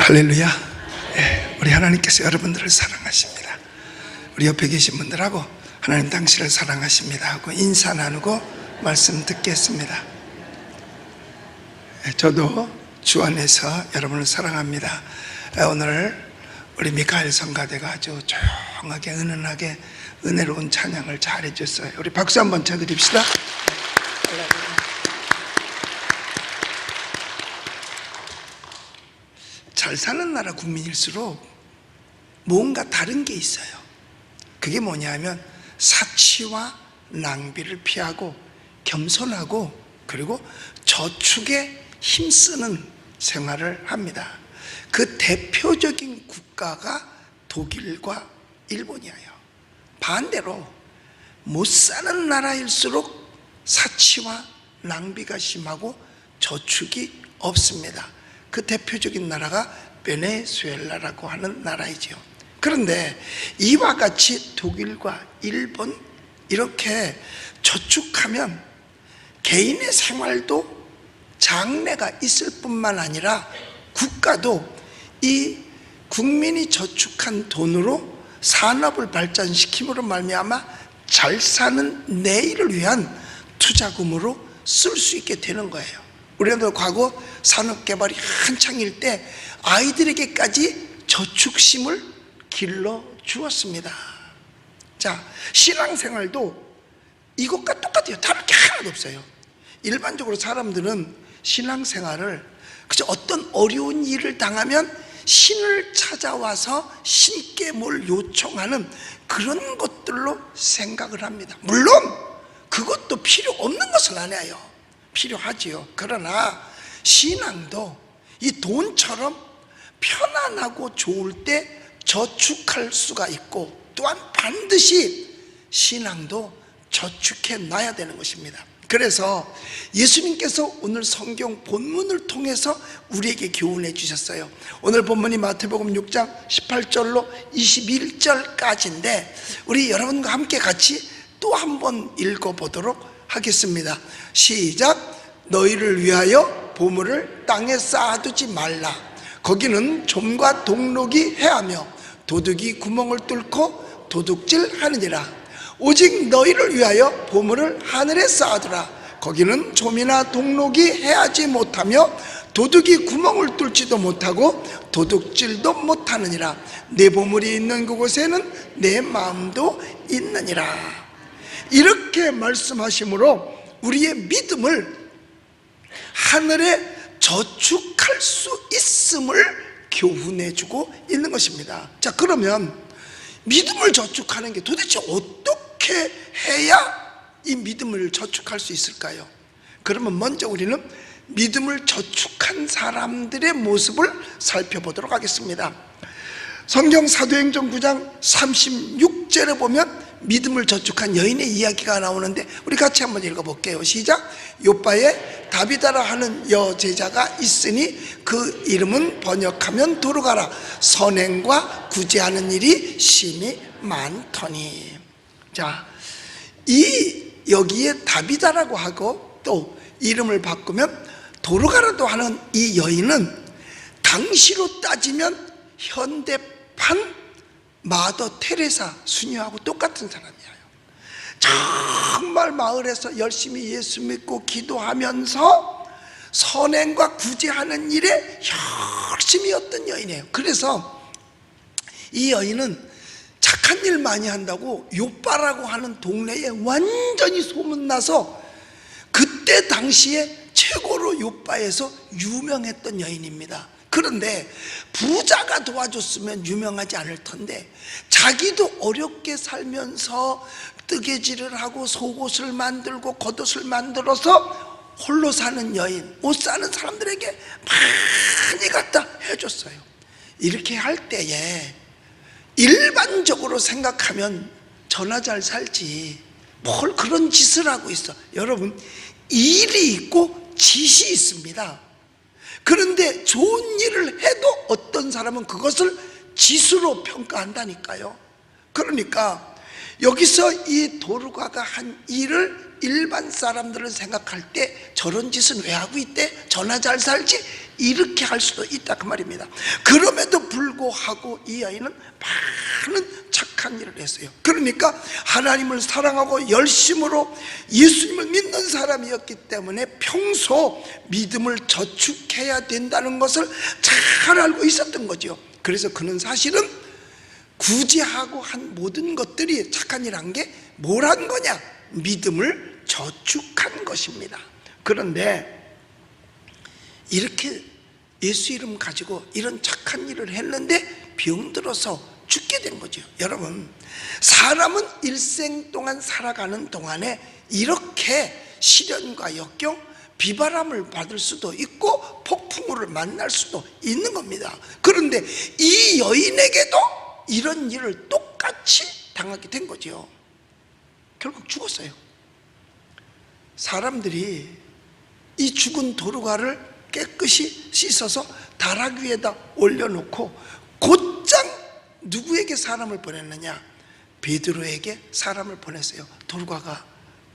할렐루야. 우리 하나님께서 여러분들을 사랑하십니다. 우리 옆에 계신 분들하고 하나님 당신을 사랑하십니다 하고 인사 나누고 말씀 듣겠습니다. 저도 주 안에서 여러분을 사랑합니다. 오늘 우리 미카엘 성가대가 아주 조용하게 은은하게 은혜로운 찬양을 잘 해줬어요. 우리 박수 한번 쳐드립시다. 잘 사는 나라 국민일수록 뭔가 다른 게 있어요. 그게 뭐냐면 사치와 낭비를 피하고 겸손하고 그리고 저축에 힘쓰는 생활을 합니다. 그 대표적인 국가가 독일과 일본이에요. 반대로 못 사는 나라일수록 사치와 낭비가 심하고 저축이 없습니다. 그 대표적인 나라가 베네수엘라라고 하는 나라이죠. 그런데 이와 같이 독일과 일본 이렇게 저축하면 개인의 생활도 장래가 있을 뿐만 아니라 국가도 이 국민이 저축한 돈으로 산업을 발전시킴으로 말미암아 잘 사는 내일을 위한 투자금으로 쓸 수 있게 되는 거예요. 우리도 과거 산업개발이 한창일 때 아이들에게까지 저축심을 길러주었습니다. 자, 신앙생활도 이것과 똑같아요. 다를 게 하나도 없어요. 일반적으로 사람들은 신앙생활을 그저 어떤 어려운 일을 당하면 신을 찾아와서 신께 뭘 요청하는 그런 것들로 생각을 합니다. 물론 그것도 필요 없는 것은 아니에요. 필요하지요. 그러나 신앙도 이 돈처럼 편안하고 좋을 때 저축할 수가 있고 또한 반드시 신앙도 저축해 놔야 되는 것입니다. 그래서 예수님께서 오늘 성경 본문을 통해서 우리에게 교훈해 주셨어요. 오늘 본문이 마태복음 6장 18절로 21절까지인데 우리 여러분과 함께 같이 또 한번 읽어보도록 하겠습니다. 시작. 너희를 위하여 보물을 땅에 쌓아두지 말라. 거기는 좀과 동록이 해하며 도둑이 구멍을 뚫고 도둑질하느니라. 오직 너희를 위하여 보물을 하늘에 쌓아두라. 거기는 좀이나 동록이 해하지 못하며 도둑이 구멍을 뚫지도 못하고 도둑질도 못하느니라. 내 보물이 있는 그곳에는 내 마음도 있느니라. 이렇게 말씀하심으로 우리의 믿음을 하늘에 저축할 수 있음을 교훈해주고 있는 것입니다. 자, 그러면 믿음을 저축하는 게 도대체 어떻게 해야 이 믿음을 저축할 수 있을까요? 그러면 먼저 우리는 믿음을 저축한 사람들의 모습을 살펴보도록 하겠습니다. 성경 사도행전 9장 36절에 보면 믿음을 저축한 여인의 이야기가 나오는데 우리 같이 한번 읽어볼게요. 시작. 요바에 다비다라 하는 여제자가 있으니 그 이름은 번역하면 도르가라. 선행과 구제하는 일이 심히 많더니. 자, 여기에 다비다라고 하고 또 이름을 바꾸면 도르가라도 하는 이 여인은 당시로 따지면 현대판 마더 테레사 수녀하고 똑같은 사람이에요. 정말 마을에서 열심히 예수 믿고 기도하면서 선행과 구제하는 일에 열심히 했던 여인이에요. 그래서 이 여인은 착한 일 많이 한다고 요바라고 하는 동네에 완전히 소문나서 그때 당시에 최고로 요바에서 유명했던 여인입니다. 그런데 부자가 도와줬으면 유명하지 않을 텐데 자기도 어렵게 살면서 뜨개질을 하고 속옷을 만들고 겉옷을 만들어서 홀로 사는 여인, 못 사는 사람들에게 많이 갖다 해줬어요. 이렇게 할 때에 일반적으로 생각하면 저나 잘 살지 뭘 그런 짓을 하고 있어. 여러분, 일이 있고 짓이 있습니다. 그런데 좋은 일을 해도 어떤 사람은 그것을 짓으로 평가한다니까요. 그러니까 여기서 이 도르가가 한 일을 일반 사람들은 생각할 때 저런 짓은 왜 하고 있대? 저나 잘 살지? 이렇게 할 수도 있다 그 말입니다. 그럼에도 불구하고 이 여인은 많은 착한 일을 했어요. 그러니까 하나님을 사랑하고 열심으로 예수님을 믿는 사람이었기 때문에 평소 믿음을 저축해야 된다는 것을 잘 알고 있었던 거죠. 그래서 그는 사실은 굳이 하고 한 모든 것들이 착한 일 한 게 뭘 한 거냐? 믿음을 저축한 것입니다. 그런데 이렇게 예수 이름 가지고 이런 착한 일을 했는데 병들어서 죽게 된 거죠. 여러분, 사람은 일생 동안 살아가는 동안에 이렇게 시련과 역경, 비바람을 받을 수도 있고 폭풍우를 만날 수도 있는 겁니다. 그런데 이 여인에게도 이런 일을 똑같이 당하게 된 거죠. 결국 죽었어요. 사람들이 이 죽은 도루가를 깨끗이 씻어서 다락 위에다 올려놓고 곧장 누구에게 사람을 보냈느냐? 베드로에게 사람을 보냈어요. 도루가가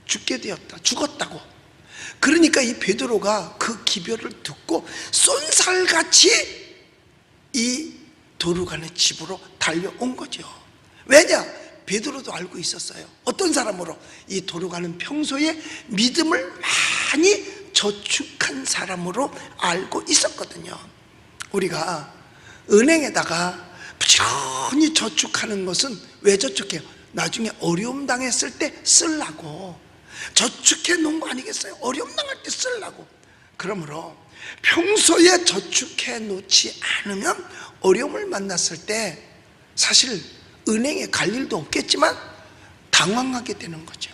죽게 되었다, 죽었다고. 그러니까 이 베드로가 그 기별을 듣고 쏜살같이 이 도루가의 집으로 달려온 거죠. 왜냐? 베드로도 알고 있었어요. 어떤 사람으로? 이 도루가는 평소에 믿음을 많이 저축한 사람으로 알고 있었거든요. 우리가 은행에다가 부지런히 저축하는 것은 왜 저축해요? 나중에 어려움 당했을 때 쓰려고 저축해 놓은 거 아니겠어요? 어려움 당할 때 쓰려고. 그러므로 평소에 저축해 놓지 않으면 어려움을 만났을 때 사실 은행에 갈 일도 없겠지만 당황하게 되는 거죠.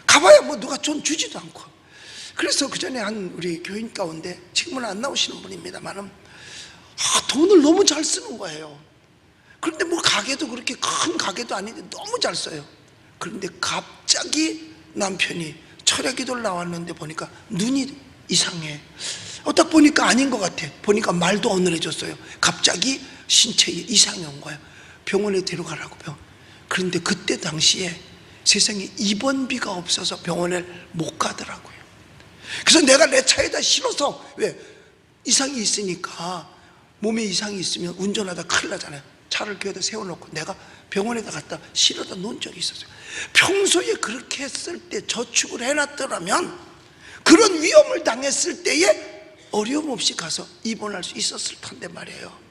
가봐야 뭐 누가 돈 주지도 않고. 그래서 그 전에 한 우리 교인 가운데 지금은 안 나오시는 분입니다만은 돈을 너무 잘 쓰는 거예요. 그런데 뭐 가게도 그렇게 큰 가게도 아닌데 너무 잘 써요. 그런데 갑자기 남편이 철야 기도를 나왔는데 보니까 눈이 이상해. 딱 보니까 아닌 것 같아. 보니까 말도 어눌해졌어요. 갑자기 신체에 이상이 온 거예요. 병원에 데려가라고 병원. 그런데 그때 당시에 세상에 입원비가 없어서 병원에 못 가더라고요. 그래서 내가 내 차에다 실어서, 왜? 이상이 있으니까, 몸에 이상이 있으면 운전하다 큰일 나잖아요. 차를 교회에다 세워놓고 내가 병원에다 갖다 실어다 놓은 적이 있었어요. 평소에 그렇게 했을 때 저축을 해놨더라면 그런 위험을 당했을 때에 어려움 없이 가서 입원할 수 있었을 텐데 말이에요.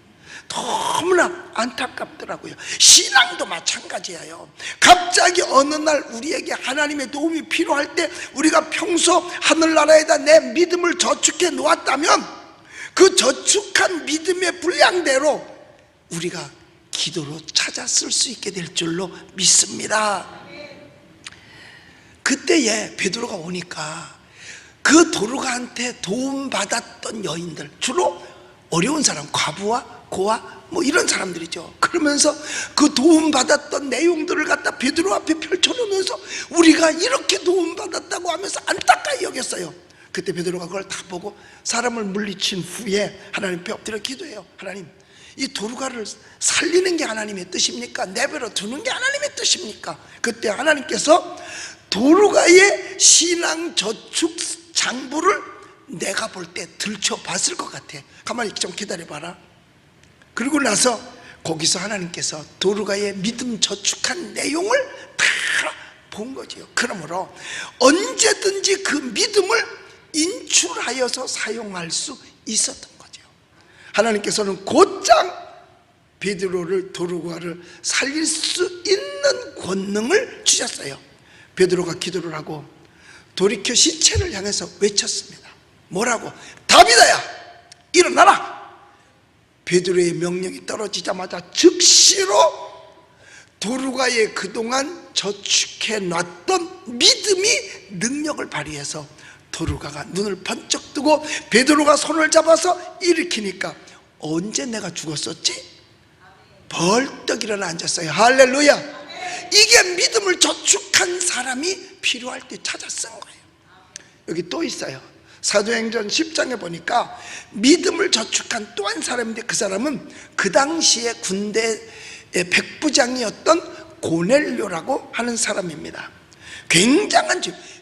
너무나 안타깝더라고요. 신앙도 마찬가지예요. 갑자기 어느 날 우리에게 하나님의 도움이 필요할 때 우리가 평소 하늘나라에다 내 믿음을 저축해 놓았다면 그 저축한 믿음의 분량대로 우리가 기도로 찾아 쓸 수 있게 될 줄로 믿습니다. 그때에 베드로가 오니까 그 도루가한테 도움받았던 여인들, 주로 어려운 사람, 과부와 고아 뭐 이런 사람들이죠. 그러면서 그 도움받았던 내용들을 갖다 베드로 앞에 펼쳐놓으면서 우리가 이렇게 도움받았다고 하면서 안타까이 여겼어요. 그때 베드로가 그걸 다 보고 사람을 물리친 후에 하나님께 엎드려 기도해요. 하나님, 이 도루가를 살리는 게 하나님의 뜻입니까? 내버려 두는 게 하나님의 뜻입니까? 그때 하나님께서 도루가의 신앙 저축 장부를 내가 볼 때 들춰봤을 것 같아. 가만히 좀 기다려봐라. 그리고 나서 거기서 하나님께서 도루가의 믿음 저축한 내용을 다 본 거지요. 그러므로 언제든지 그 믿음을 인출하여서 사용할 수 있었던 거죠. 하나님께서는 곧장 베드로를, 도루가를 살릴 수 있는 권능을 주셨어요. 베드로가 기도를 하고 돌이켜 시체를 향해서 외쳤습니다. 뭐라고? 다비다야, 일어나라. 베드로의 명령이 떨어지자마자 즉시로 도루가의 그동안 저축해 놨던 믿음이 능력을 발휘해서 도루가가 눈을 번쩍 뜨고 베드로가 손을 잡아서 일으키니까 언제 내가 죽었었지? 벌떡 일어나 앉았어요. 할렐루야. 이게 믿음을 저축한 사람이 필요할 때 찾아 쓴 거예요. 여기 또 있어요. 사도행전 10장에 보니까 믿음을 저축한 또 한 사람인데 그 사람은 그 당시에 군대의 백부장이었던 고넬료라고 하는 사람입니다. 굉장한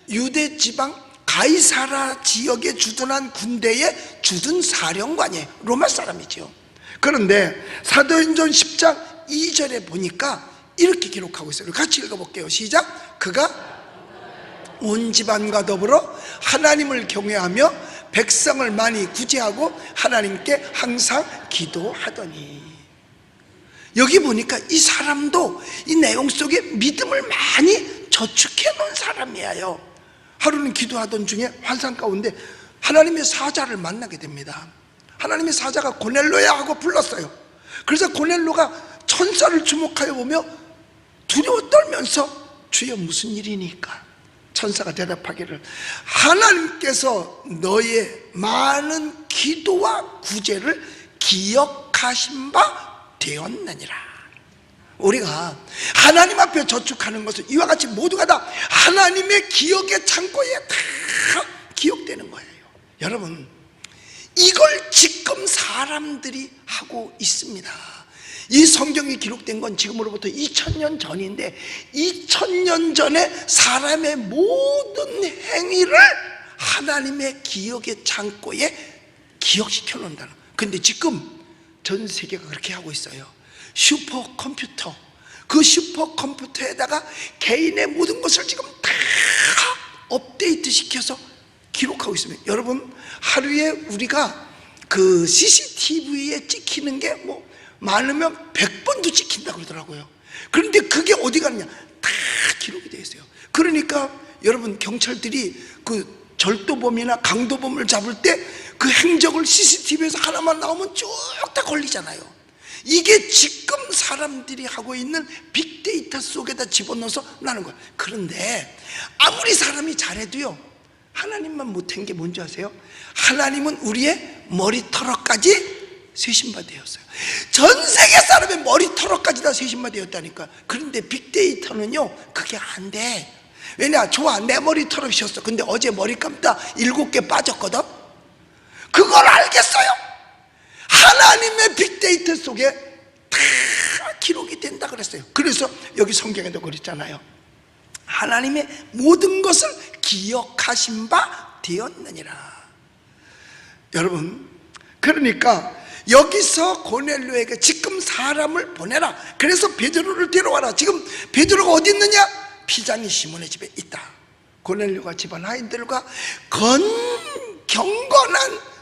유대 지방 가이사라 지역에 주둔한 군대의 주둔 사령관이에요. 로마 사람이죠. 그런데 사도행전 10장 2절에 보니까 이렇게 기록하고 있어요. 같이 읽어볼게요. 시작. 그가 온 집안과 더불어 하나님을 경외하며 백성을 많이 구제하고 하나님께 항상 기도하더니. 여기 보니까 이 사람도 이 내용 속에 믿음을 많이 저축해 놓은 사람이에요. 하루는 기도하던 중에 환상 가운데 하나님의 사자를 만나게 됩니다. 하나님의 사자가 고넬로야 하고 불렀어요. 그래서 고넬로가 천사를 주목하여 보며 두려워 떨면서 주여 무슨 일이니까? 천사가 대답하기를 하나님께서 너의 많은 기도와 구제를 기억하신 바 되었느니라. 우리가 하나님 앞에 저축하는 것은 이와 같이 모두가 다 하나님의 기억의 창고에 다 기억되는 거예요. 여러분, 이걸 지금 사람들이 하고 있습니다. 이 성경이 기록된 건 지금으로부터 2000년 전인데 2000년 전에 사람의 모든 행위를 하나님의 기억의 창고에 기억시켜 놓는다는 거예요. 근데 지금 전 세계가 그렇게 하고 있어요. 슈퍼컴퓨터, 그 슈퍼컴퓨터에다가 개인의 모든 것을 지금 다 업데이트 시켜서 기록하고 있습니다. 여러분, 하루에 우리가 그 CCTV에 찍히는 게 뭐 많으면 100번도 찍힌다고 그러더라고요. 그런데 그게 어디 갔냐? 다 기록이 되어 있어요. 그러니까 여러분, 경찰들이 그 절도범이나 강도범을 잡을 때 그 행적을 CCTV에서 하나만 나오면 쭉 다 걸리잖아요. 이게 지금 사람들이 하고 있는 빅데이터 속에다 집어넣어서 나는 거예요. 그런데 아무리 사람이 잘해도요, 하나님만 못한 게 뭔지 아세요? 하나님은 우리의 머리털어까지 세신바 되었어요. 전 세계 사람의 머리털어까지 다 세신바 되었다니까. 그런데 빅데이터는요, 그게 안 돼. 왜냐? 좋아, 내 머리털어 셨어. 근데 어제 머리 감다 7개 빠졌거든. 그걸 알겠어요? 하나님의 빅데이터 속에 다 기록이 된다 그랬어요. 그래서 여기 성경에도 그랬잖아요. 하나님의 모든 것을 기억하신 바 되었느니라. 여러분, 그러니까 여기서 고넬료에게 지금 사람을 보내라. 그래서 베드로를 데려와라. 지금 베드로가 어디 있느냐? 피장이 시몬의 집에 있다. 고넬료가 집안 하인들과 경건한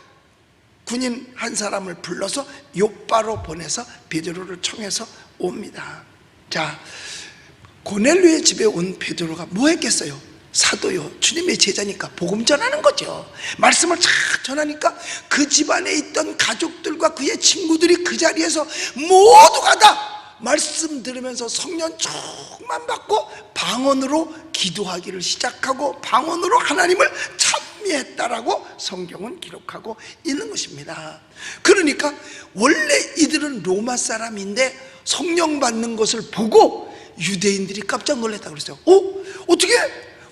군인 한 사람을 불러서 욥바로 보내서 베드로를 청해서 옵니다. 자, 고넬료의 집에 온 베드로가 뭐 했겠어요? 사도요, 주님의 제자니까 복음 전하는 거죠. 말씀을 쫙 전하니까 그 집안에 있던 가족들과 그의 친구들이 그 자리에서 모두가 다 말씀 들으면서 성령 충만 받고 방언으로 기도하기를 시작하고 방언으로 하나님을 찬미했다라고 성경은 기록하고 있는 것입니다. 그러니까 원래 이들은 로마 사람인데 성령 받는 것을 보고 유대인들이 깜짝 놀랐다고 그랬어요. 어떻게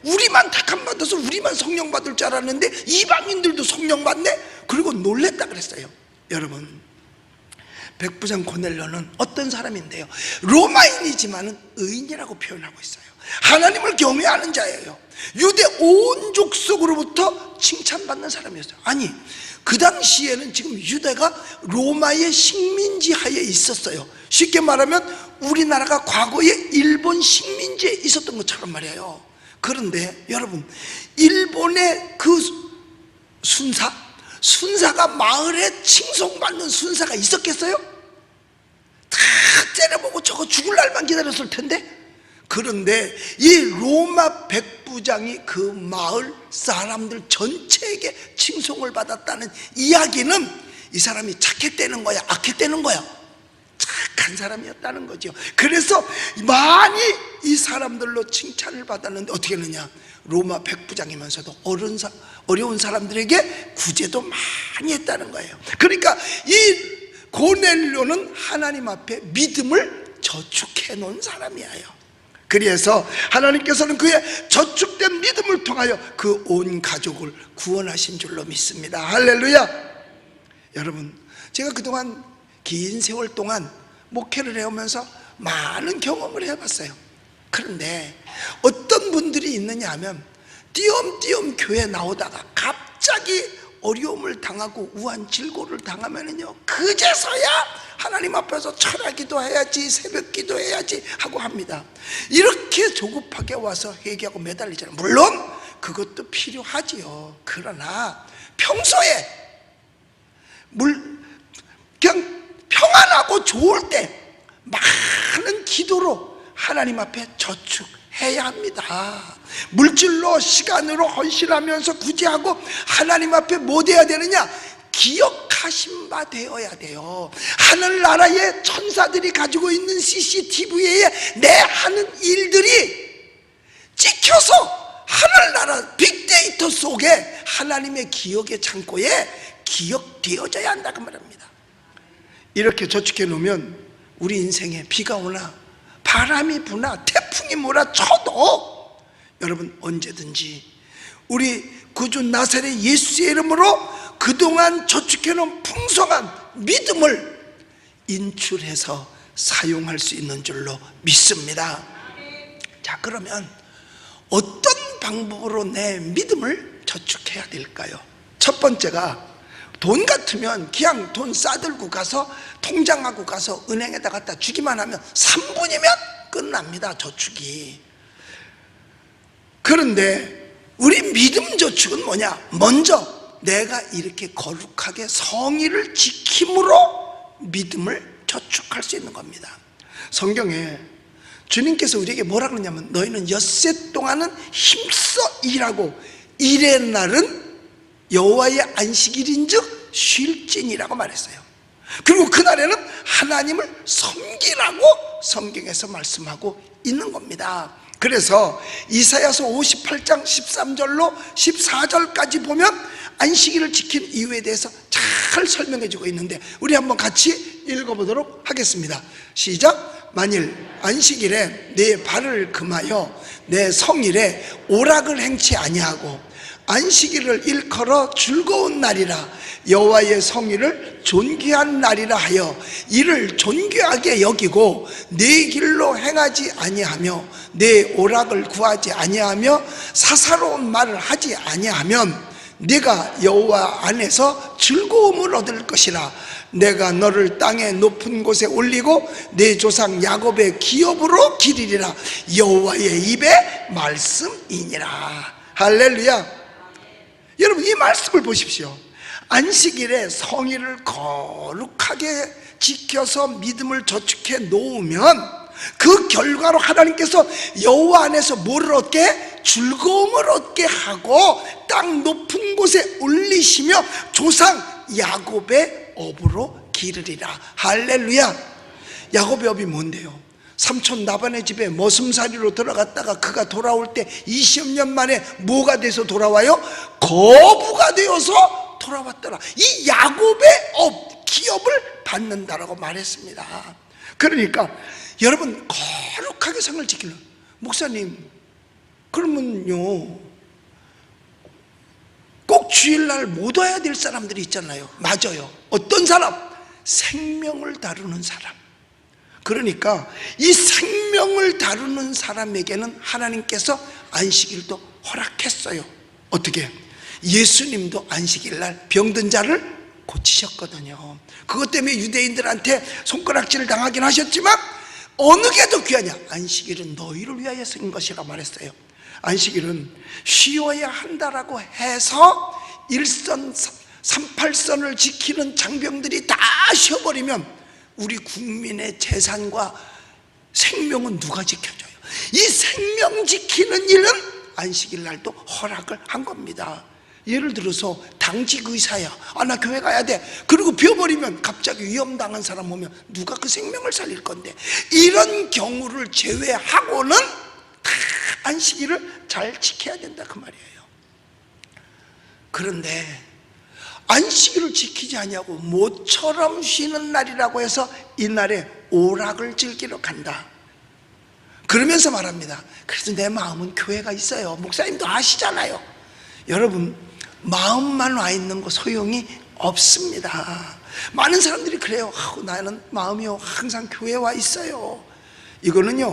우리만 택함 받아서 우리만 성령 받을 줄 알았는데 이방인들도 성령 받네? 그리고 놀랬다 그랬어요. 여러분, 백부장 고넬료는 어떤 사람인데요? 로마인이지만은 의인이라고 표현하고 있어요. 하나님을 경외하는 자예요. 유대 온 족속으로부터 칭찬받는 사람이었어요. 아니, 그 당시에는 지금 유대가 로마의 식민지 하에 있었어요. 쉽게 말하면 우리나라가 과거에 일본 식민지에 있었던 것처럼 말이에요. 그런데 여러분, 일본의 그 순사가 마을에 칭송받는 순사가 있었겠어요? 다 째려보고 저거 죽을 날만 기다렸을 텐데. 그런데 이 로마 백부장이 그 마을 사람들 전체에게 칭송을 받았다는 이야기는 이 사람이 착했다는 거야, 악했다는 거야? 착한 사람이었다는 거죠. 그래서 많이 이 사람들로 칭찬을 받았는데 어떻게 했느냐? 로마 백부장이면서도 어려운 사람들에게 구제도 많이 했다는 거예요. 그러니까 이 고넬료는 하나님 앞에 믿음을 저축해 놓은 사람이에요. 그래서 하나님께서는 그의 저축된 믿음을 통하여 그 온 가족을 구원하신 줄로 믿습니다. 할렐루야. 여러분, 제가 그동안 긴 세월 동안 목회를 해오면서 많은 경험을 해봤어요. 그런데 어떤 분들이 있느냐 하면 띄엄띄엄 교회 나오다가 갑자기 어려움을 당하고 우한질고를 당하면은요, 그제서야 하나님 앞에서 철야기도 해야지, 새벽기도 해야지 하고 합니다. 이렇게 조급하게 와서 회개하고 매달리잖아요. 물론 그것도 필요하지요. 그러나 평소에 그냥 평안하고 좋을 때 많은 기도로 하나님 앞에 저축해야 합니다. 물질로 시간으로 헌신하면서 구제하고 하나님 앞에 뭐 돼야 되느냐? 기억하신 바 되어야 돼요. 하늘나라의 천사들이 가지고 있는 CCTV에 내 하는 일들이 찍혀서 하늘나라 빅데이터 속에 하나님의 기억의 창고에 기억되어져야 한다고 말합니다. 이렇게 저축해 놓으면 우리 인생에 비가 오나 바람이 부나 태풍이 몰아쳐도 여러분 언제든지 우리 구주 나사렛 예수의 이름으로 그동안 저축해 놓은 풍성한 믿음을 인출해서 사용할 수 있는 줄로 믿습니다. 자, 그러면 어떤 방법으로 내 믿음을 저축해야 될까요? 첫 번째가, 돈 같으면 그냥 돈 싸들고 가서 통장하고 가서 은행에다 갖다 주기만 하면 3분이면 끝납니다, 저축이. 그런데 우리 믿음 저축은 뭐냐? 먼저 내가 이렇게 거룩하게 성의를 지킴으로 믿음을 저축할 수 있는 겁니다. 성경에 주님께서 우리에게 뭐라 그러냐면, 너희는 엿새 동안은 힘써 일하고 일의 날은 여호와의 안식일인즉 쉴지니라고 말했어요. 그리고 그날에는 하나님을 섬기라고 성경에서 말씀하고 있는 겁니다. 그래서 이사야서 58장 13절로 14절까지 보면 안식일을 지킨 이유에 대해서 잘 설명해 주고 있는데, 우리 한번 같이 읽어보도록 하겠습니다. 시작. 만일 안식일에 내 발을 금하여 내 성일에 오락을 행치 아니하고 안식일을 일컬어 즐거운 날이라 여호와의 성일을 존귀한 날이라 하여 이를 존귀하게 여기고 내 길로 행하지 아니하며 내 오락을 구하지 아니하며 사사로운 말을 하지 아니하면 네가 여호와 안에서 즐거움을 얻을 것이라. 내가 너를 땅의 높은 곳에 올리고 내 조상 야곱의 기업으로 기리리라. 여호와의 입의 말씀이니라. 할렐루야. 여러분, 이 말씀을 보십시오. 안식일에 성일을 거룩하게 지켜서 믿음을 저축해 놓으면 그 결과로 하나님께서 여호와 안에서 뭐를 얻게? 즐거움을 얻게 하고 땅 높은 곳에 올리시며 조상 야곱의 업으로 기르리라. 할렐루야. 야곱의 업이 뭔데요? 삼촌 라반의 집에 머슴살이로 들어갔다가 그가 돌아올 때 20년 만에 뭐가 돼서 돌아와요? 거부가 되어서 돌아왔더라. 이 야곱의 업, 기업을 받는다라고 말했습니다. 그러니까 여러분, 거룩하게 성을 지키는, 목사님 그러면요 꼭 주일날 못 와야 될 사람들이 있잖아요. 맞아요. 어떤 사람? 생명을 다루는 사람. 그러니까 이 생명을 다루는 사람에게는 하나님께서 안식일도 허락했어요. 어떻게? 예수님도 안식일날 병든 자를 고치셨거든요. 그것 때문에 유대인들한테 손가락질을 당하긴 하셨지만 어느 게 더 귀하냐? 안식일은 너희를 위하여 쓴 것이라 말했어요. 안식일은 쉬어야 한다라고 해서 1선 38선을 지키는 장병들이 다 쉬어버리면 우리 국민의 재산과 생명은 누가 지켜줘요? 이 생명 지키는 일은 안식일 날도 허락을 한 겁니다. 예를 들어서 당직 의사야, 나 교회 가야 돼. 그리고 비워버리면 갑자기 위험당한 사람 오면 누가 그 생명을 살릴 건데, 이런 경우를 제외하고는 다 안식일을 잘 지켜야 된다 그 말이에요. 그런데 안식일을 지키지 아니하고 모처럼 쉬는 날이라고 해서 이날에 오락을 즐기러 간다. 그러면서 말합니다. 그래서 내 마음은 교회가 있어요. 목사님도 아시잖아요. 여러분, 마음만 와 있는 거 소용이 없습니다. 많은 사람들이 그래요. 나는 마음이요 항상 교회에 와 있어요. 이거는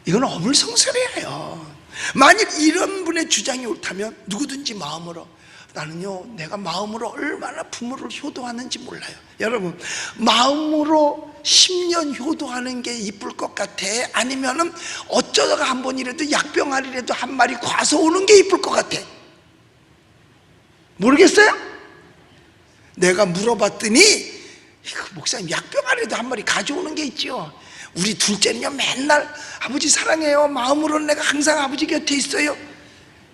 어물성설이에요. 만일 이런 분의 주장이 옳다면 누구든지 마음으로, 나는요 내가 마음으로 얼마나 부모를 효도하는지 몰라요. 여러분, 마음으로 10년 효도하는 게 이쁠 것 같아? 아니면은 어쩌다가 한 번이라도 약병아리라도 한 마리 과서 오는 게 이쁠 것 같아? 모르겠어요? 내가 물어봤더니 목사님, 약병아리라도 한 마리 가져오는 게 있죠. 우리 둘째는요 맨날 아버지 사랑해요, 마음으로는 내가 항상 아버지 곁에 있어요.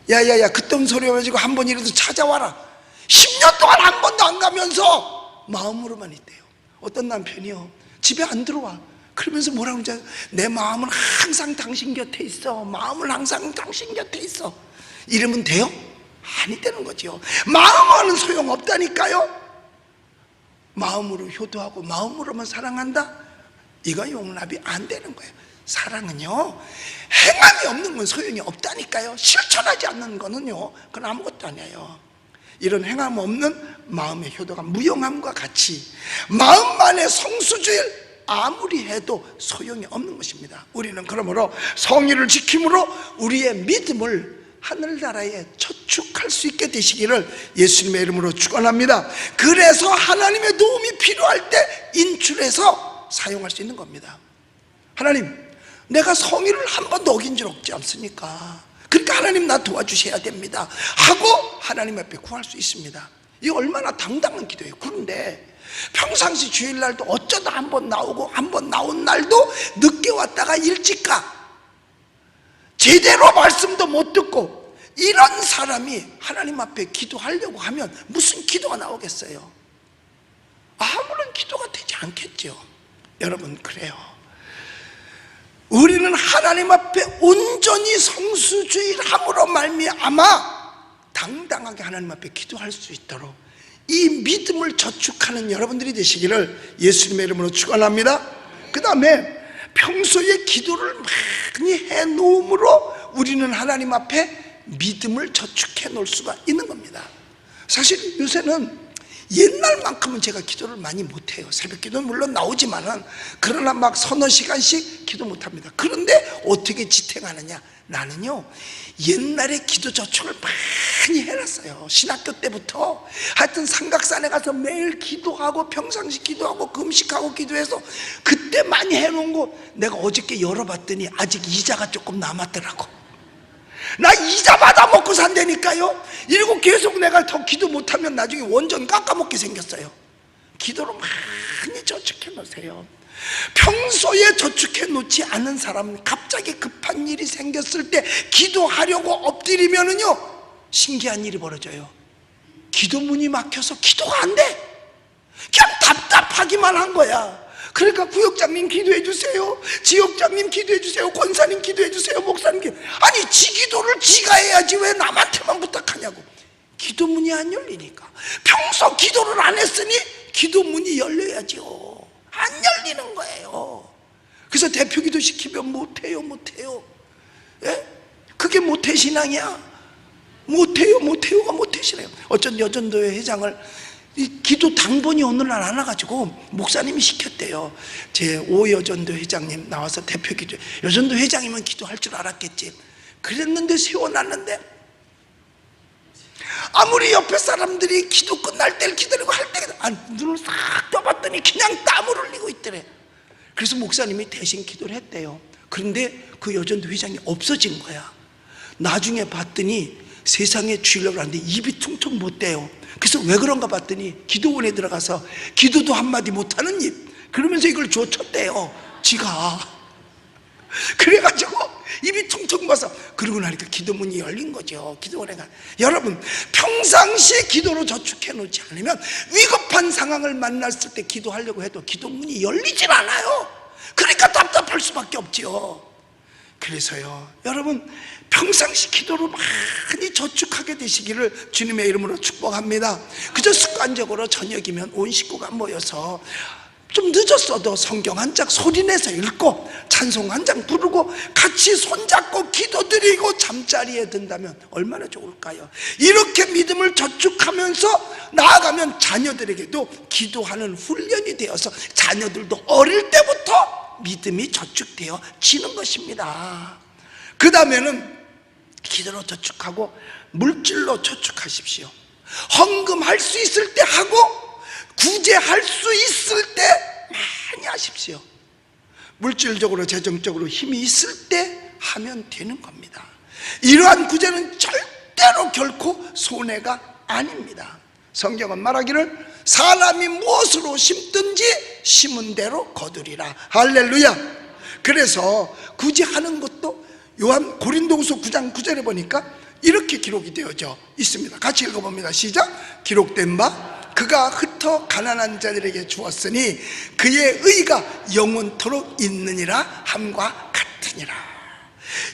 야야야, 그딴 소리 해가지고 한 번이라도 찾아와라. 10년 동안 한 번도 안 가면서 마음으로만 있대요. 어떤 남편이요, 집에 안 들어와. 그러면서 뭐라고 그러죠? 내 마음은 항상 당신 곁에 있어. 마음은 항상 당신 곁에 있어. 이러면 돼요? 아니 되는 거죠. 마음으로는 소용없다니까요. 마음으로 효도하고 마음으로만 사랑한다? 이거 용납이 안 되는 거예요. 사랑은요, 행함이 없는 건 소용이 없다니까요. 실천하지 않는 거는요, 그건 아무것도 아니에요. 이런 행함 없는 마음의 효도가 무용함과 같이 마음만의 성수주의를 아무리 해도 소용이 없는 것입니다. 우리는 그러므로 성의를 지킴으로 우리의 믿음을 하늘나라에 저축할 수 있게 되시기를 예수님의 이름으로 축원합니다. 그래서 하나님의 도움이 필요할 때 인출해서 사용할 수 있는 겁니다. 하나님, 내가 성의를 한 번도 어긴 줄 없지 않습니까? 그러니까 하나님 나 도와주셔야 됩니다 하고 하나님 앞에 구할 수 있습니다. 이거 얼마나 당당한 기도예요. 그런데 평상시 주일날도 어쩌다 한 번 나오고 한 번 나온 날도 늦게 왔다가 일찍 가, 제대로 말씀도 못 듣고, 이런 사람이 하나님 앞에 기도하려고 하면 무슨 기도가 나오겠어요? 아무런 기도가 되지 않겠죠. 여러분, 그래요. 우리는 하나님 앞에 온전히 성수주의를 함으로 말미암아 당당하게 하나님 앞에 기도할 수 있도록 이 믿음을 저축하는 여러분들이 되시기를 예수님의 이름으로 축원합니다. 그 다음에 평소에 기도를 많이 해놓음으로 우리는 하나님 앞에 믿음을 저축해 놓을 수가 있는 겁니다. 사실 요새는 옛날만큼은 제가 기도를 많이 못해요. 새벽 기도는 물론 나오지만은, 그러나 막 서너 시간씩 기도 못합니다. 그런데 어떻게 지탱하느냐? 나는요 옛날에 기도 저축을 많이 해놨어요. 신학교 때부터. 하여튼 삼각산에 가서 매일 기도하고 평상시 기도하고 금식하고 기도해서 그때 많이 해놓은 거 내가 어저께 열어봤더니 아직 이자가 조금 남았더라고. 나 이자 받아 먹고 산다니까요. 이러고 계속 내가 더 기도 못하면 나중에 원전 깎아먹게 생겼어요. 기도로 많이 저축해 놓으세요. 평소에 저축해 놓지 않은 사람은 갑자기 급한 일이 생겼을 때 기도하려고 엎드리면은요 신기한 일이 벌어져요. 기도문이 막혀서 기도가 안 돼. 그냥 답답하기만 한 거야. 그러니까 구역장님 기도해 주세요, 지역장님 기도해 주세요, 권사님 기도해 주세요, 목사님 아니 지 기도를 지가 해야지 왜 남한테만 부탁하냐고. 기도문이 안 열리니까. 평소 기도를 안 했으니 기도문이 열려야죠. 안 열리는 거예요. 그래서 대표 기도 시키면 못해요. 예? 그게 모태신앙이야. 모태요가 모태신앙이에요. 어쩐 여전도회 회장을 이 기도 당번이 어느 날 안 와가지고 목사님이 시켰대요. 제 5여전도 회장님 나와서 대표 기도. 여전도 회장이면 기도할 줄 알았겠지. 그랬는데 세워놨는데 아무리 옆에 사람들이 기도 끝날 때를 기다리고 할 때 눈을 싹 떠봤더니 그냥 땀을 흘리고 있더래. 그래서 목사님이 대신 기도를 했대요. 그런데 그 여전도 회장이 없어진 거야. 나중에 봤더니 세상에 주일날 하는데 입이 퉁퉁 못 대요. 그래서 왜 그런가 봤더니 기도원에 들어가서 기도도 한마디 못하는 입, 그러면서 이걸 줬댔대요 지가. 그래가지고 입이 퉁퉁 벗어. 그러고 나니까 기도문이 열린 거죠. 기도원에 가. 여러분, 평상시에 기도로 저축해 놓지 않으면 위급한 상황을 만났을 때 기도하려고 해도 기도문이 열리질 않아요. 그러니까 답답할 수밖에 없지요. 그래서요 여러분, 평상시 기도를 많이 저축하게 되시기를 주님의 이름으로 축복합니다. 그저 습관적으로 저녁이면 온 식구가 모여서 좀 늦었어도 성경 한 장 소리내서 읽고 찬송 한 장 부르고 같이 손잡고 기도드리고 잠자리에 든다면 얼마나 좋을까요? 이렇게 믿음을 저축하면서 나아가면 자녀들에게도 기도하는 훈련이 되어서 자녀들도 어릴 때부터 믿음이 저축되어 지는 것입니다. 그 다음에는 기도로 저축하고 물질로 저축하십시오. 헌금할 수 있을 때 하고 구제할 수 있을 때 많이 하십시오. 물질적으로 재정적으로 힘이 있을 때 하면 되는 겁니다. 이러한 구제는 절대로 결코 손해가 아닙니다. 성경은 말하기를 사람이 무엇으로 심든지 심은 대로 거두리라. 할렐루야. 그래서 구제하는 것도 요한 고린도후서 9장 9절에 보니까 이렇게 기록이 되어져 있습니다. 같이 읽어봅니다. 시작. 기록된 바 그가 흩어 가난한 자들에게 주었으니 그의 의가 영원토록 있느니라 함과 같으니라.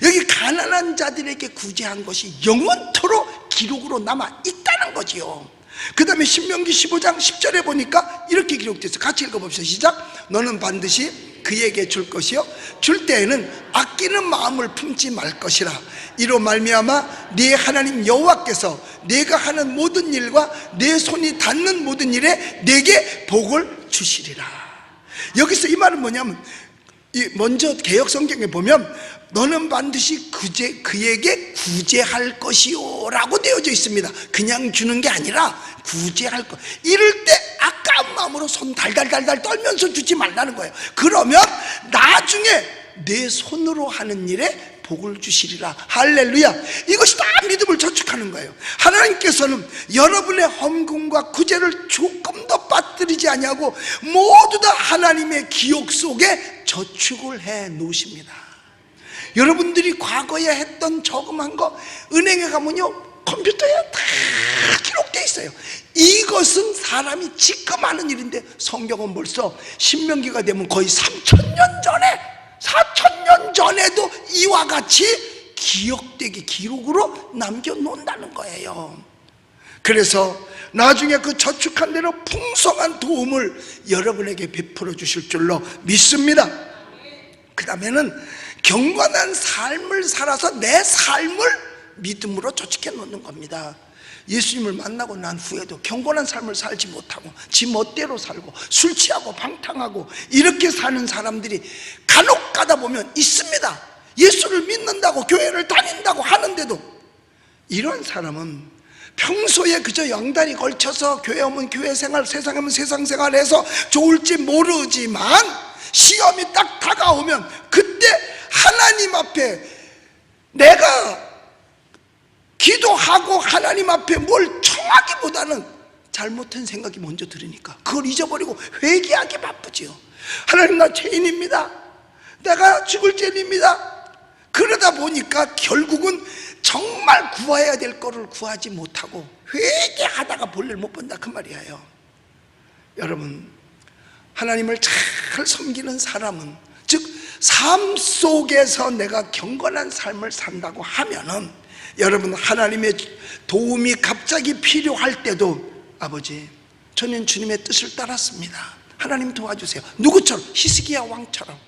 여기 가난한 자들에게 구제한 것이 영원토록 기록으로 남아 있다는 거지요. 그 다음에 신명기 15장 10절에 보니까 이렇게 기록되어 있어요. 같이 읽어봅시다. 시작. 너는 반드시 그에게 줄 것이요 줄 때에는 아끼는 마음을 품지 말 것이라. 이로 말미암아 네 하나님 여호와께서 네가 하는 모든 일과 네 손이 닿는 모든 일에 네게 복을 주시리라. 여기서 이 말은 뭐냐면, 먼저 개역 성경에 보면 너는 반드시 그에게 구제할 것이요 라고 되어져 있습니다. 그냥 주는 게 아니라 구제할 것. 이럴 때 아까운 마음으로 손 달달달달 떨면서 주지 말라는 거예요. 그러면 나중에 내 손으로 하는 일에 복을 주시리라. 할렐루야. 이것이 다 믿음을 저축하는 거예요. 하나님께서는 여러분의 헌금과 구제를 조금도 빠뜨리지 아니하고 모두 다 하나님의 기억 속에 저축을 해 놓으십니다. 여러분들이 과거에 했던 저금한 거 은행에 가면요 컴퓨터에 다 기록되어 있어요. 이것은 사람이 지금하는 일인데 성경은 벌써 신명기가 되면 거의 3000년 전에 4000년 전에도 이와 같이 기억되게 기록으로 남겨놓는다는 거예요. 그래서 나중에 그 저축한 대로 풍성한 도움을 여러분에게 베풀어 주실 줄로 믿습니다. 그 다음에는 경건한 삶을 살아서 내 삶을 믿음으로 저축해 놓는 겁니다. 예수님을 만나고 난 후에도 경건한 삶을 살지 못하고 지 멋대로 살고 술 취하고 방탕하고 이렇게 사는 사람들이 간혹 가다 보면 있습니다. 예수를 믿는다고 교회를 다닌다고 하는데도 이런 사람은 평소에 그저 양다리 걸쳐서 교회 오면 교회 생활, 세상에 오면 세상 생활해서 좋을지 모르지만 시험이 딱 다가오면 그때 하나님 앞에 내가 기도하고 하나님 앞에 뭘 청하기보다는 잘못한 생각이 먼저 들으니까 그걸 잊어버리고 회개하기 바쁘지요. 하나님, 나 죄인입니다. 내가 죽을 죄인입니다. 그러다 보니까 결국은 정말 구해야 될 거를 구하지 못하고 회개하다가 볼일 못 본다 그 말이에요. 여러분, 하나님을 잘 섬기는 사람은, 즉 삶 속에서 내가 경건한 삶을 산다고 하면은 여러분, 하나님의 도움이 갑자기 필요할 때도 아버지, 저는 주님의 뜻을 따랐습니다. 하나님 도와주세요. 누구처럼? 히스기야 왕처럼.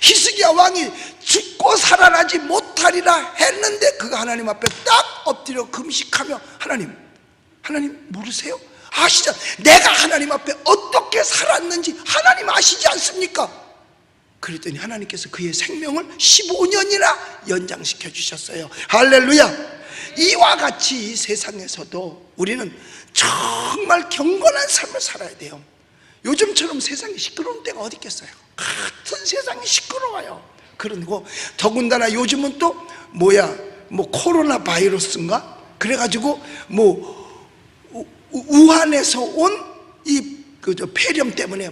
히스기야 왕이 죽고 살아나지 못하리라 했는데 그가 하나님 앞에 딱 엎드려 금식하며 하나님 모르세요? 아시죠? 내가 하나님 앞에 어떻게 살았는지 하나님 아시지 않습니까? 그랬더니 하나님께서 그의 생명을 15년이나 연장시켜 주셨어요. 할렐루야. 이와 같이 이 세상에서도 우리는 정말 경건한 삶을 살아야 돼요. 요즘처럼 세상이 시끄러운 때가 어디 있겠어요? 같은 세상이 시끄러워요. 그리고 더군다나 요즘은 또 코로나 바이러스인가? 그래가지고 우한에서 온 이 폐렴 때문에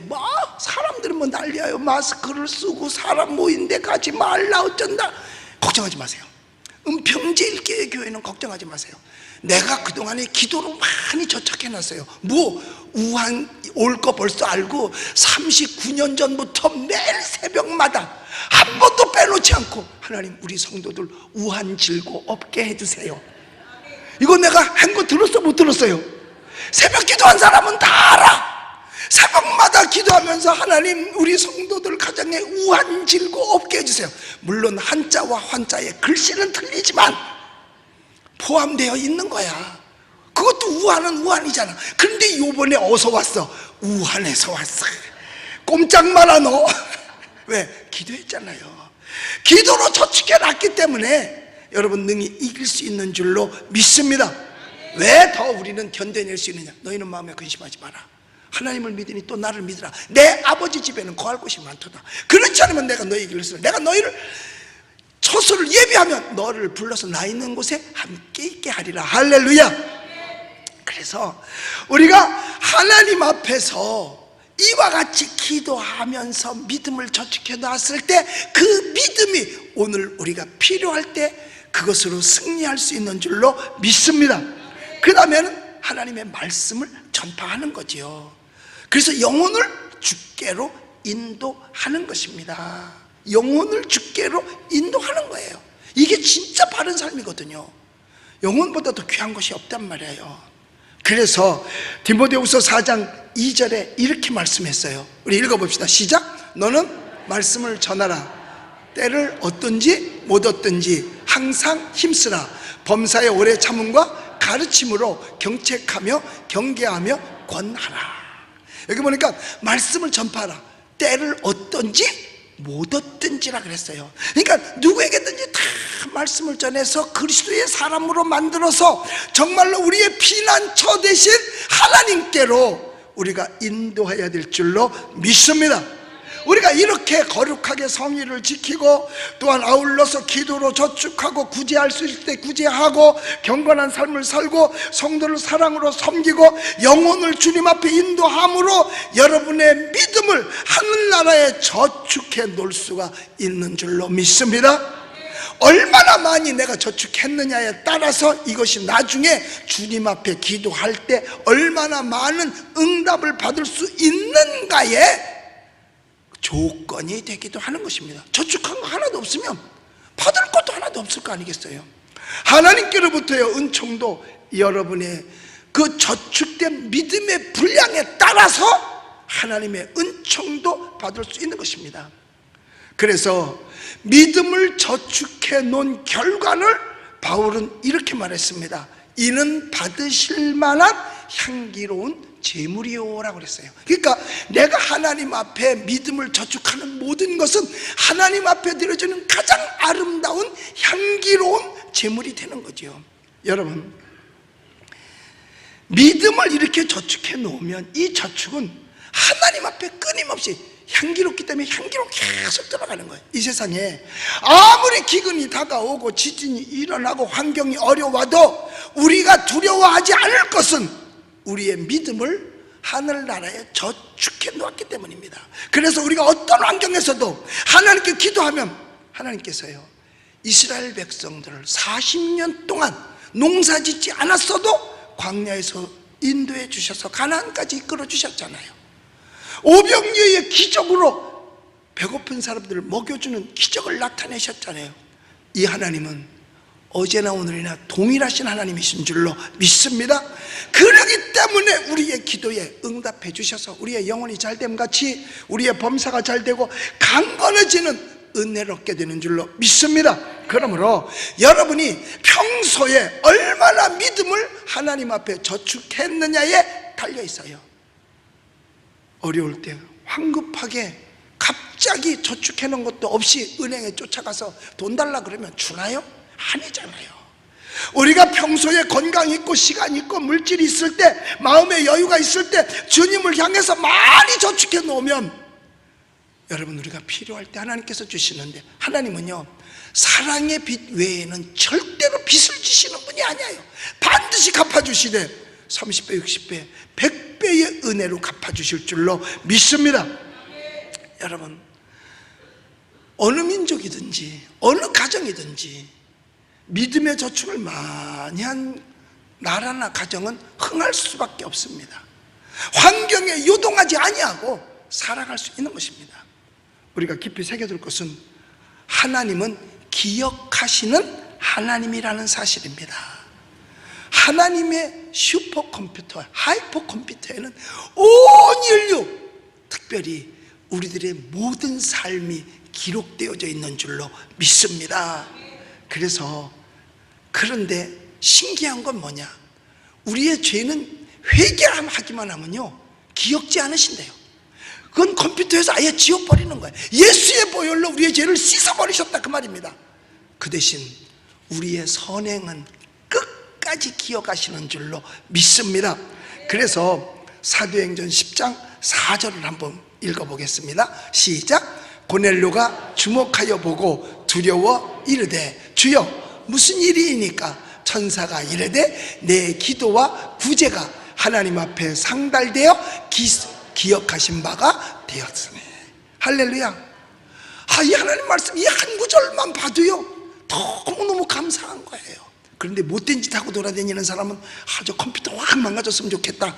사람들은 난리예요. 마스크를 쓰고 사람 모인 데 가지 말라 어쩐다. 걱정하지 마세요. 은평제일교회 교회는 걱정하지 마세요. 내가 그동안에 기도로 많이 저착해놨어요. 우한 올 거 벌써 알고 39년 전부터 매일 새벽마다 한 번도 빼놓지 않고 하나님, 우리 성도들 우한 질고 없게 해주세요. 이거 내가 한 거 들었어 못 들었어요? 새벽 기도한 사람은 다 알아. 새벽마다 기도하면서 하나님, 우리 성도들 가정에 우한 질고 없게 해주세요. 물론 한자와 환자의 글씨는 틀리지만 포함되어 있는 거야. 그것도 우한은 우한이잖아. 그런데 요번에 어디서 왔어? 우한에서 왔어. 꼼짝 마라 너. 왜? 기도했잖아요. 기도로 저축해 놨기 때문에 여러분 능히 이길 수 있는 줄로 믿습니다. 왜 더 우리는 견뎌낼 수 있느냐? 너희는 마음에 근심하지 마라. 하나님을 믿으니 또 나를 믿으라. 내 아버지 집에는 거할 곳이 많도다. 그렇지 않으면 내가 너희에게 이르노라. 내가 너희를 처소를 예비하면 너를 불러서 나 있는 곳에 함께 있게 하리라. 할렐루야. 그래서 우리가 하나님 앞에서 이와 같이 기도하면서 믿음을 저축해 놨을 때 그 믿음이 오늘 우리가 필요할 때 그것으로 승리할 수 있는 줄로 믿습니다. 그 다음에는 하나님의 말씀을 전파하는 거지요. 그래서 영혼을 주께로 인도하는 것입니다. 영혼을 주께로 인도하는 거예요. 이게 진짜 바른 삶이거든요. 영혼보다 더 귀한 것이 없단 말이에요. 그래서 디모데후서 4장 2절에 이렇게 말씀했어요. 우리 읽어봅시다. 시작. 너는 말씀을 전하라. 때를 얻든지 못 얻든지 항상 힘쓰라. 범사의 오래 참음과 가르침으로 경책하며 경계하며 권하라. 여기 보니까 말씀을 전파하라. 때를 얻든지 못 얻든지라 그랬어요. 그러니까 누구에게든지 다 말씀을 전해서 그리스도의 사람으로 만들어서 정말로 우리의 피난처 대신 하나님께로 우리가 인도해야 될 줄로 믿습니다. 우리가 이렇게 거룩하게 성의를 지키고 또한 아울러서 기도로 저축하고 구제할 수 있을 때 구제하고 경건한 삶을 살고 성도를 사랑으로 섬기고 영혼을 주님 앞에 인도함으로 여러분의 믿음을 하늘나라에 저축해 놓을 수가 있는 줄로 믿습니다. 얼마나 많이 내가 저축했느냐에 따라서 이것이 나중에 주님 앞에 기도할 때 얼마나 많은 응답을 받을 수 있는가에 조건이 되기도 하는 것입니다. 저축한 거 하나도 없으면 받을 것도 하나도 없을 거 아니겠어요? 하나님께로부터의 은총도 여러분의 그 저축된 믿음의 분량에 따라서 하나님의 은총도 받을 수 있는 것입니다. 그래서 믿음을 저축해 놓은 결과를 바울은 이렇게 말했습니다. 이는 받으실 만한 향기로운 재물이요라고 그랬어요. 그러니까 내가 하나님 앞에 믿음을 저축하는 모든 것은 하나님 앞에 드려지는 가장 아름다운 향기로운 재물이 되는 거죠. 여러분, 믿음을 이렇게 저축해 놓으면 이 저축은 하나님 앞에 끊임없이 향기롭기 때문에 향기로 계속 들어가는 거예요. 이 세상에 아무리 기근이 다가오고 지진이 일어나고 환경이 어려워도 우리가 두려워하지 않을 것은 우리의 믿음을 하늘나라에 저축해 놓았기 때문입니다. 그래서 우리가 어떤 환경에서도 하나님께 기도하면 하나님께서요 이스라엘 백성들을 40년 동안 농사 짓지 않았어도 광야에서 인도해 주셔서 가나안까지 이끌어 주셨잖아요. 오병이어의 기적으로 배고픈 사람들을 먹여주는 기적을 나타내셨잖아요. 이 하나님은 어제나 오늘이나 동일하신 하나님이신 줄로 믿습니다. 그러기 때문에 우리의 기도에 응답해 주셔서 우리의 영혼이 잘됨 같이 우리의 범사가 잘되고 강건해지는 은혜를 얻게 되는 줄로 믿습니다. 그러므로 여러분이 평소에 얼마나 믿음을 하나님 앞에 저축했느냐에 달려 있어요. 어려울 때 황급하게 갑자기 저축해 놓은 것도 없이 은행에 쫓아가서 돈 달라 그러면 주나요? 아니잖아요. 우리가 평소에 건강 있고 시간 있고 물질이 있을 때 마음의 여유가 있을 때 주님을 향해서 많이 저축해 놓으면 여러분 우리가 필요할 때 하나님께서 주시는데 하나님은요 사랑의 빚 외에는 절대로 빚을 지시는 분이 아니에요. 반드시 갚아주시되 30배 60배 100배의 은혜로 갚아주실 줄로 믿습니다. 여러분 어느 민족이든지 어느 가정이든지 믿음의 저축을 많이 한 나라나 가정은 흥할 수밖에 없습니다. 환경에 요동하지 아니하고 살아갈 수 있는 것입니다. 우리가 깊이 새겨둘 것은 하나님은 기억하시는 하나님이라는 사실입니다. 하나님의 슈퍼컴퓨터, 하이퍼컴퓨터에는 온 인류, 특별히 우리들의 모든 삶이 기록되어져 있는 줄로 믿습니다. 그런데 신기한 건 뭐냐? 우리의 죄는 회개하기만 하면요 기억지 않으신대요. 그건 컴퓨터에서 아예 지워버리는 거예요. 예수의 보혈로 우리의 죄를 씻어버리셨다 그 말입니다. 그 대신 우리의 선행은 끝까지 기억하시는 줄로 믿습니다. 그래서 사도행전 10장 4절을 한번 읽어보겠습니다. 시작. 고넬료가 주목하여 보고 두려워 이르되 주여 무슨 일이니까? 천사가 이르되 내 기도와 구제가 하나님 앞에 상달되어 기억하신 바가 되었으니. 할렐루야. 이 하나님 말씀 이 한 구절만 봐도요 너무너무 감사한 거예요. 그런데 못된 짓 하고 돌아다니는 사람은 저 컴퓨터 확 망가졌으면 좋겠다.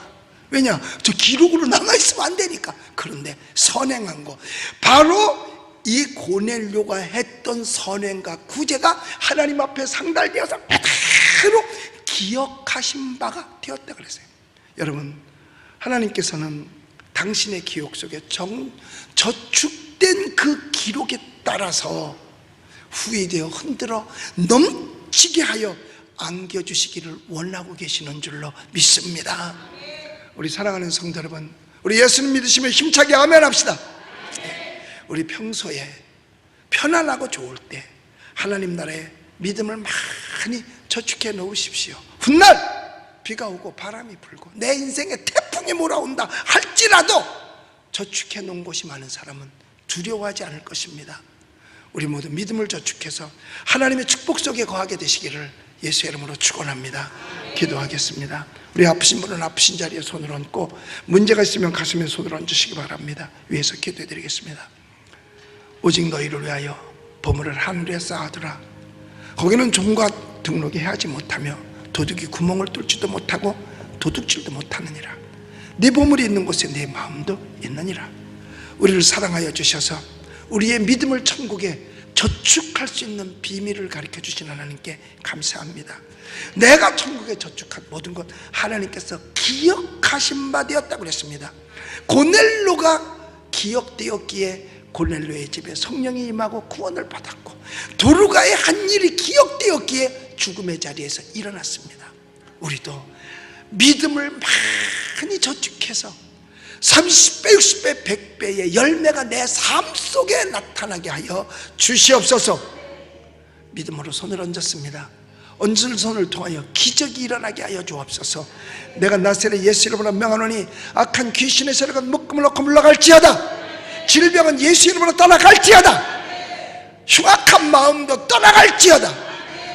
왜냐? 저 기록으로 남아있으면 안 되니까. 그런데 선행한 거, 바로 이 고넬료가 했던 선행과 구제가 하나님 앞에 상달되어서 그대로 기억하신 바가 되었다 그랬어요. 여러분, 하나님께서는 당신의 기억 속에 저축된 그 기록에 따라서 후회되어 흔들어 넘치게 하여 안겨주시기를 원하고 계시는 줄로 믿습니다. 우리 사랑하는 성도 여러분, 우리 예수님 믿으시면 힘차게 아멘 합시다. 우리 평소에 편안하고 좋을 때 하나님 나라에 믿음을 많이 저축해 놓으십시오. 훗날 비가 오고 바람이 불고 내 인생에 태풍이 몰아온다 할지라도 저축해 놓은 곳이 많은 사람은 두려워하지 않을 것입니다. 우리 모두 믿음을 저축해서 하나님의 축복 속에 거하게 되시기를 예수의 이름으로 축원합니다. 기도하겠습니다. 우리 아프신 분은 아프신 자리에 손을 얹고, 문제가 있으면 가슴에 손을 얹으시기 바랍니다. 위에서 기도해 드리겠습니다. 오직 너희를 위하여 보물을 하늘에 쌓아두라. 거기는 종과 등록이 하지 못하며 도둑이 구멍을 뚫지도 못하고 도둑질도 못하느니라. 네 보물이 있는 곳에 네 마음도 있느니라. 우리를 사랑하여 주셔서 우리의 믿음을 천국에 저축할 수 있는 비밀을 가르쳐 주신 하나님께 감사합니다. 내가 천국에 저축한 모든 것 하나님께서 기억하신 바 되었다고 그랬습니다. 고넬료가 기억되었기에 고넬료의 집에 성령이 임하고 구원을 받았고, 도르가의 한 일이 기억되었기에 죽음의 자리에서 일어났습니다. 우리도 믿음을 많이 저축해서 30배, 60배, 100배의 열매가 내 삶 속에 나타나게 하여 주시옵소서. 믿음으로 손을 얹었습니다. 얹은 손을 통하여 기적이 일어나게 하여 주옵소서. 내가 나사렛 예수 이름으로 명하노니 악한 귀신의 세력은 묶음을 놓고 물러갈지어다. 질병은 예수 이름으로 떠나갈지어다. 흉악한 마음도 떠나갈지어다.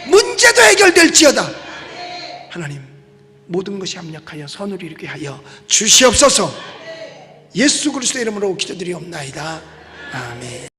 문제도 해결될지어다. 하나님, 모든 것이 합력하여 선을 이루게 하여 주시옵소서. 예수 그리스도의 이름으로 기도드리옵나이다. 아멘.